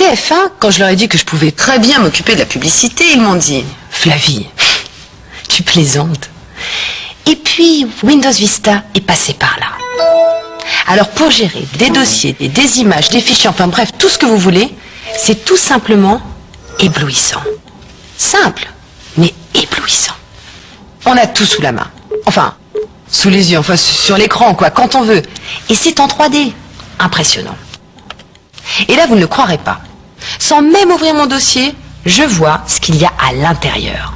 TF1, quand je leur ai dit que je pouvais très bien m'occuper de la publicité, ils m'ont dit « Flavie, tu plaisantes ». Et puis, Windows Vista est passé par là. Alors, pour gérer des dossiers, des images, des fichiers, enfin bref, tout ce que vous voulez, c'est tout simplement éblouissant. Simple, mais éblouissant. On a tout sous la main. Enfin, sous les yeux, enfin sur l'écran, quoi, quand on veut. Et c'est en 3D. Impressionnant. Et là, vous ne le croirez pas. Sans même ouvrir mon dossier, je vois ce qu'il y a à l'intérieur.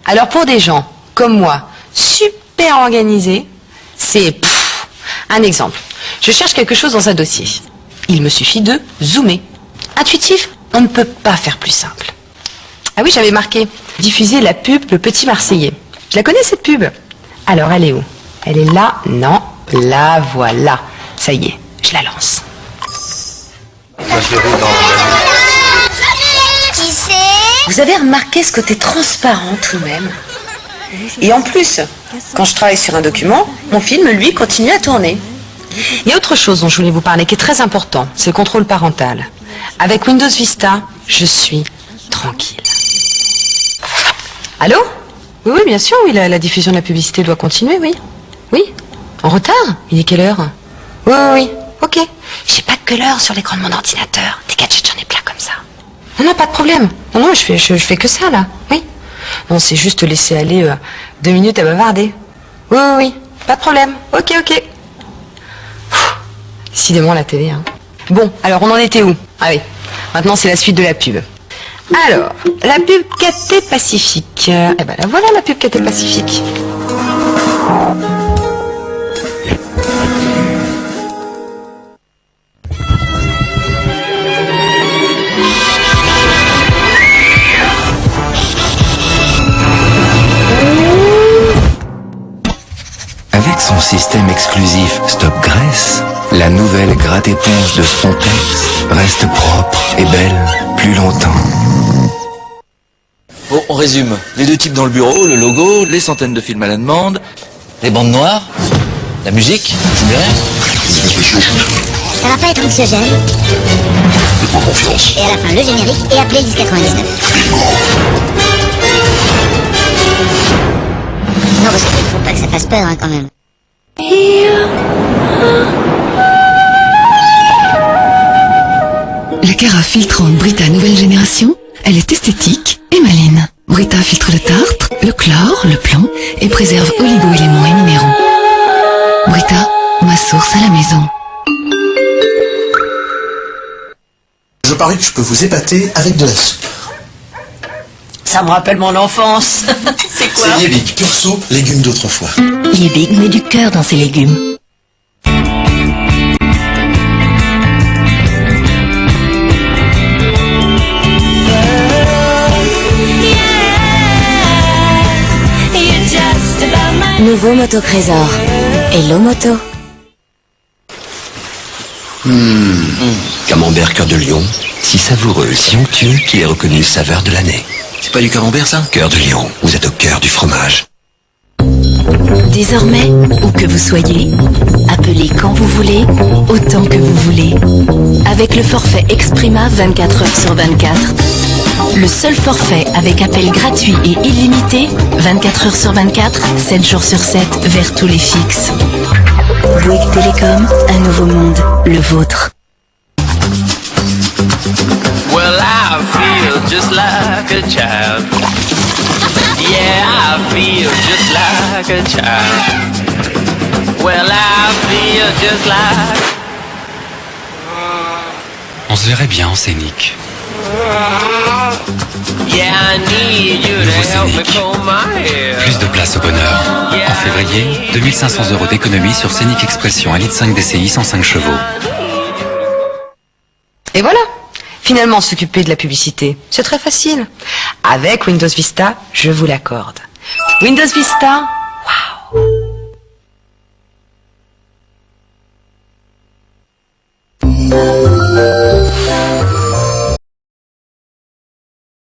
Alors pour des gens comme moi, super organisés, c'est un exemple. Je cherche quelque chose dans un dossier. Il me suffit de zoomer. Intuitif, on ne peut pas faire plus simple. Ah oui, j'avais marqué diffuser la pub Le Petit Marseillais. Je la connais cette pub. Alors elle est où? Elle est là? Non, la voilà. Ça y est, je la lance. Vous avez remarqué ce côté transparent tout de même? Et en plus, quand je travaille sur un document, mon film, lui, continue à tourner. Il y a autre chose dont je voulais vous parler qui est très important, c'est le contrôle parental. Avec Windows Vista, je suis tranquille. Allô? Oui, oui, bien sûr, oui, la diffusion de la publicité doit continuer, oui. Oui? En retard? Il est quelle heure? Oui, oui, oui, ok. J'ai pas que l'heure sur l'écran de mon ordinateur. Des gadgets, j'en ai plein comme ça. Non, non, pas de problème. Non, non, je fais que ça, là. Oui. Non, c'est juste laisser aller 2 minutes à bavarder. Oui, oui, oui, pas de problème. Ok, ok. Décidément, la télé, hein. Bon, alors on en était où? Ah oui, maintenant c'est la suite de la pub. Alors, la pub Cathay Pacifique. Eh ben la voilà la pub Cathay Pacifique. Avec son système exclusif Stop Graisse, la nouvelle gratte-éponge de Spontex reste propre et belle plus longtemps. Bon, on résume. Les 2 types dans le bureau, le logo, les centaines de films à la demande, les bandes noires, la musique, je dirais. Ça va pas être anxiogène. Faites-moi confiance. Et à la fin, le générique et appelez 1099. Non, parce qu'il faut pas que ça fasse peur, hein, quand même. La carafe filtrante Brita nouvelle génération, elle est esthétique et maligne. Brita filtre le tartre, le chlore, le plomb et préserve oligo-éléments et minéraux. Brita, ma source à la maison. Je parie que je peux vous épater avec de la soupe. Ça me rappelle mon enfance. C'est quoi? C'est Liebig, pure soupe, légumes d'autrefois. Liebig met du cœur dans ses légumes. Nouveau Moto Trésor. Hello Moto. Camembert cœur de lion, si savoureux, si onctueux qu'il est reconnu saveur de l'année. C'est pas du camembert, ça? Cœur de lion, vous êtes au cœur du fromage. Désormais, où que vous soyez, appelez quand vous voulez, autant que vous voulez. Avec le forfait Exprima 24 heures sur 24. Le seul forfait avec appel gratuit et illimité, 24 heures sur 24, 7 jours sur 7, vers tous les fixes. Bouygues Télécom, un nouveau monde, le vôtre. Well, I feel just like a child. Yeah, I feel just like a child. Well, I feel just like... On se verrait bien en scénique. Yeah, I need you to help me comb my hair. Plus de place au bonheur. En février, 2500 € d'économie sur Scénic Expression 1,5 litre DCI 105 chevaux. Et voilà. Finalement, s'occuper de la publicité, c'est très facile. Avec Windows Vista, je vous l'accorde. Windows Vista, waouh!